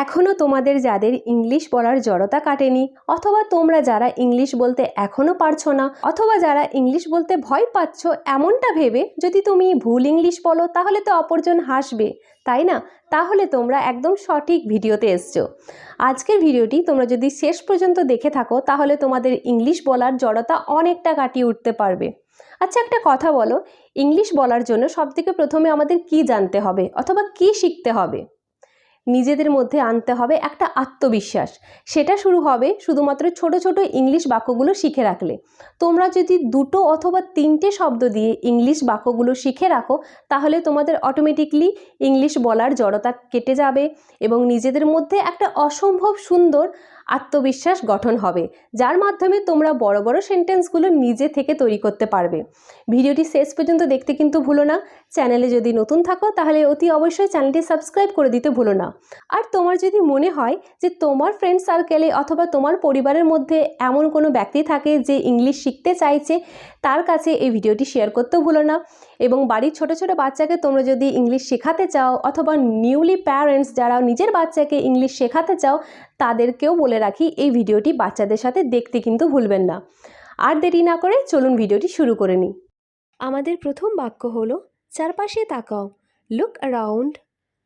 এখনও তোমাদের যাদের ইংলিশ বলার জড়তা কাটেনি, অথবা তোমরা যারা ইংলিশ বলতে এখনও পারছো না, অথবা যারা ইংলিশ বলতে ভয় পাচ্ছ এমনটা ভেবে যদি তুমি ভুল ইংলিশ বলো তাহলে তো অপরজন হাসবে, তাই না? তাহলে তোমরা একদম সঠিক ভিডিওতে এসছো। আজকের ভিডিওটি তোমরা যদি শেষ পর্যন্ত দেখে থাকো তাহলে তোমাদের ইংলিশ বলার জড়তা অনেকটা কাটিয়ে উঠতে পারবে। আচ্ছা, একটা কথা বলো, ইংলিশ বলার জন্য সবথেকে প্রথমে আমাদের কি জানতে হবে অথবা কি শিখতে হবে? নিজেদের মধ্যে আনতে হবে একটা আত্মবিশ্বাস। সেটা শুরু হবে শুধুমাত্র ছোট ছোট ইংলিশ বাক্যগুলো শিখে রাখলে। তোমরা যদি 2টো অথবা 3টে শব্দ দিয়ে ইংলিশ বাক্যগুলো শিখে রাখো তাহলে তোমাদের অটোমেটিকলি ইংলিশ বলার জড়তা কেটে যাবে এবং নিজেদের মধ্যে একটা অসম্ভব সুন্দর আত্মবিশ্বাস গঠন হবে, যার মাধ্যমে তোমরা বড় বড় সেন্টেন্সগুলো নিজে থেকে তৈরি করতে পারবে। ভিডিওটি শেষ পর্যন্ত দেখতে কিন্তু ভুলো না। চ্যানেলে যদি নতুন থাকো তাহলে অতি অবশ্যই চ্যানেলটি সাবস্ক্রাইব করে দিতে ভুলো না। আর তোমার যদি মনে হয় যে তোমার ফ্রেন্ড সার্কেলে অথবা তোমার পরিবারের মধ্যে এমন কোনো ব্যক্তি থাকে যে ইংলিশ শিখতে চাইছে, তার কাছে এই ভিডিওটি শেয়ার করতেও ভুলো না। এবং বাড়ির ছোট ছোট বাচ্চাকে তোমরা যদি ইংলিশ শেখাতে চাও অথবা নিউলি প্যারেন্টস যারা নিজের বাচ্চাকে ইংলিশ শেখাতে চাও তাদেরকেও বলে রাখি এই ভিডিওটি বাচ্চাদের সাথে দেখতে কিন্তু ভুলবেন না। আর দেরি না করে চলুন ভিডিওটি শুরু করে নিই। আমাদের প্রথম বাক্য হলো চারপাশে তাকাও। Look around,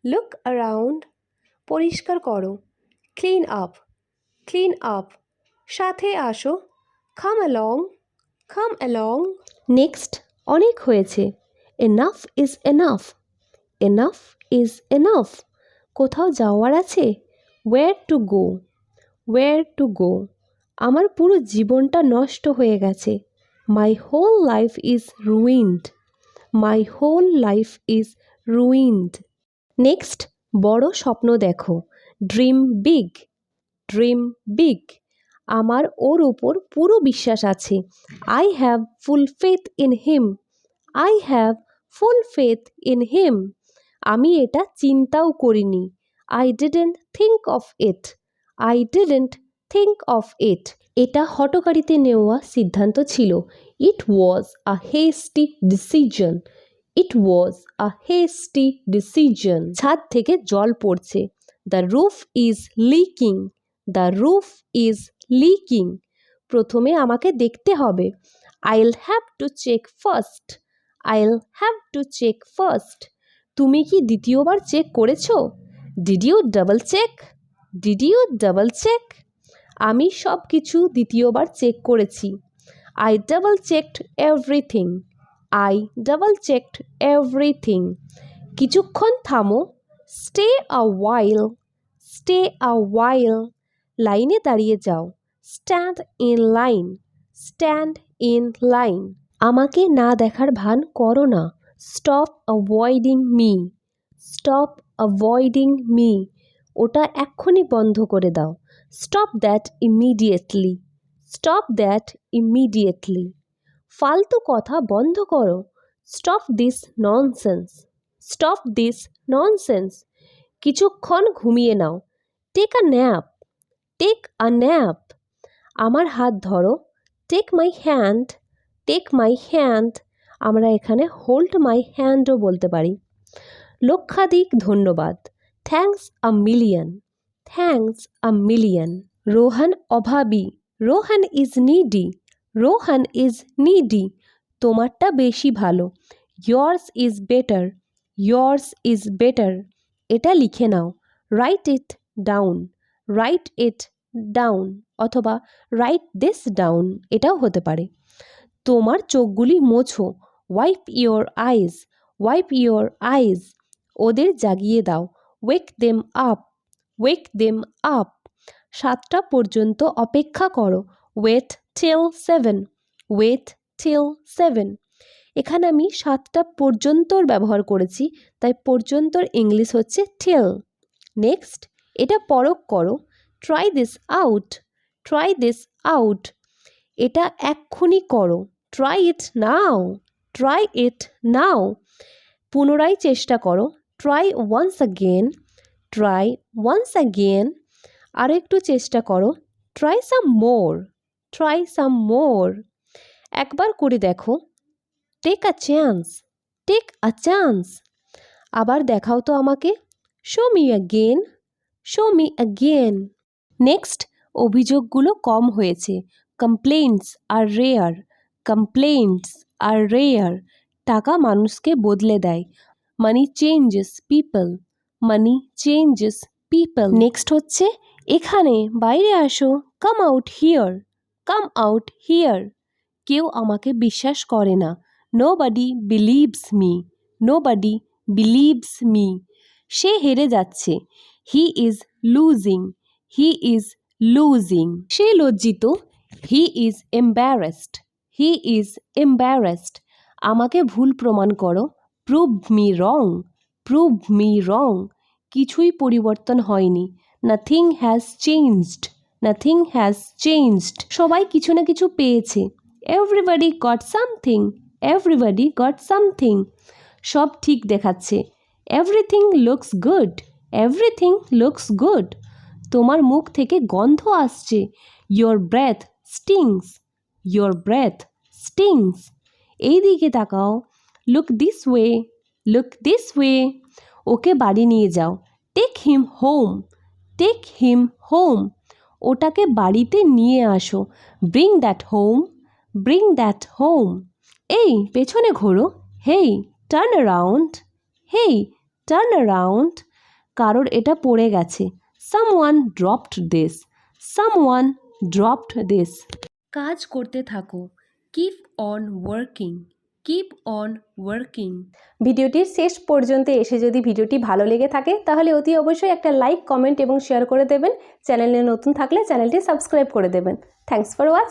look around. পরিষ্কার করো, ক্লিন আপ, ক্লিন আপ। সাথে আসো, come along, come along. Next, অনেক হয়েছে, enough is enough, enough is enough. কোথাও যাওয়ার আছে, where to go, where to go. আমার পুরো জীবনটা নষ্ট হয়ে গেছে, my whole life is ruined, my whole life is ruined. Next, বড় স্বপ্ন দেখো, ড্রিম বিগ, ড্রিম বিগ। আমার ওর উপর পুরো বিশ্বাস আছে, I have full faith in him, I have full faith in him. আমি এটা চিন্তাও করিনি, I didn't think of it, I didn't think of it. এটা হঠকারিতে নেওয়া সিদ্ধান্ত ছিল, it was a hasty decision, it was a hasty decision. ছাদ থেকে জল পড়ছে, the roof is leaking, the roof is leaking. প্রথমে আমাকে দেখতে হবে, I'll have to check first, I'll have to check first. তুমি কি দ্বিতীয়বার চেক করেছো? Did you double check, did you double check. আমি সব কিছু দ্বিতীয়বার চেক করেছি, I double checked everything, I double checked everything. কিছুক্ষণ থামো, স্টে আ ওয়াইল, স্টে আ ওয়াইল। লাইনে দাঁড়িয়ে যাও, stand in line, stand in line. আমাকে না দেখার ভান করো না, stop avoiding me, stop avoiding me. ওটা এক্ষুনি বন্ধ করে দাও, stop that immediately, stop that immediately. ফালতু কথা বন্ধ করো, stop this nonsense, stop this nonsense. কিছুক্ষণ ঘুমিয়ে নাও, take a nap, take a nap. আমার হাত ধরো, take my hand, take my hand. আমরা এখানে হোল্ড মাই হ্যান্ডও বলতে পারি। লক্ষাধিক ধন্যবাদ, thanks a million, thanks a million. Rohan অভাবী, Rohan is needy, Rohan is needy. তোমারটা বেশি ভালো, yours is better, yours is better. এটা লিখে নাও, write it down, write it down অথবা রাইট দিস ডাউন, এটাও হতে পারে। তোমার চোখগুলি মোছো, wipe your eyes, wipe your eyes. ওদের জাগিয়ে দাও, wake them up, wake them up. 7টা পর্যন্ত অপেক্ষা করো, ওয়েট টিল 7, ওয়েট টিল 7। এখানে আমি 7টা পর্যন্তর ব্যবহার করেছি, তাই পর্যন্তর ইংলিশ হচ্ছে টিল। নেক্সট, এটা পরখ করো, try this out, try this out. এটা এক্ষুনি করো, try it now, try it নাও। পুনরায় চেষ্টা করো, try once again, try once again. আরও একটু চেষ্টা করো, ট্রাই সাম মোর, ট্রাই সাম মোর। একবার করে দেখো, take a chance, take a chance. আবার দেখাও তো আমাকে, show me again, show me again. Next, অভিযোগগুলো কম হয়েছে। Complaints are rare. Complaints are rare. টাকা মানুষকে বদলে দেয়। Money changes people. Money changes people. Next হচ্ছে এখানে, বাইরে আসো। Come out here. Come out here. কেউ আমাকে বিশ্বাস করে না। Nobody believes me. Nobody believes me. সে হেরে যাচ্ছে। He is losing. He is losing. সে লজ্জিত। He is embarrassed. He is embarrassed. আমাকে ভুল প্রমাণ করো। Prove me wrong. Prove me wrong. কিছুই পরিবর্তন হয়নি। Nothing has changed. Nothing has changed. সবাই কিছু না কিছু পেয়েছে। Everybody got something. Everybody got something. সব ঠিক দেখাচ্ছে। Everything looks good. Everything looks good. তোমার মুখ থেকে গন্ধ আসছে। Your breath stinks. Your breath stinks. এই দিকে তাকাও। Look this way. Look this way. Okay বাড়ি নিয়ে যাও। Take him home. Take him home. ওটাকে বাড়িতে নিয়ে আসো। Bring that home. Bring that home. এই পেছনে ঘোরো। Hey turn around. Hey turn around. কারোর এটা পড়ে গেছে। Someone dropped this. Someone dropped this. কাজ করতে থাকো। Keep on working. Keep on working. ভিডিওটির শেষ পর্যন্ত এসে যদি ভিডিওটি ভালো লেগে থাকে তাহলে অতি অবশ্যই একটা লাইক, কমেন্ট এবং শেয়ার করে দেবেন। চ্যানেলে নতুন থাকলে চ্যানেলটি সাবস্ক্রাইব করে দেবেন। Thanks for watching.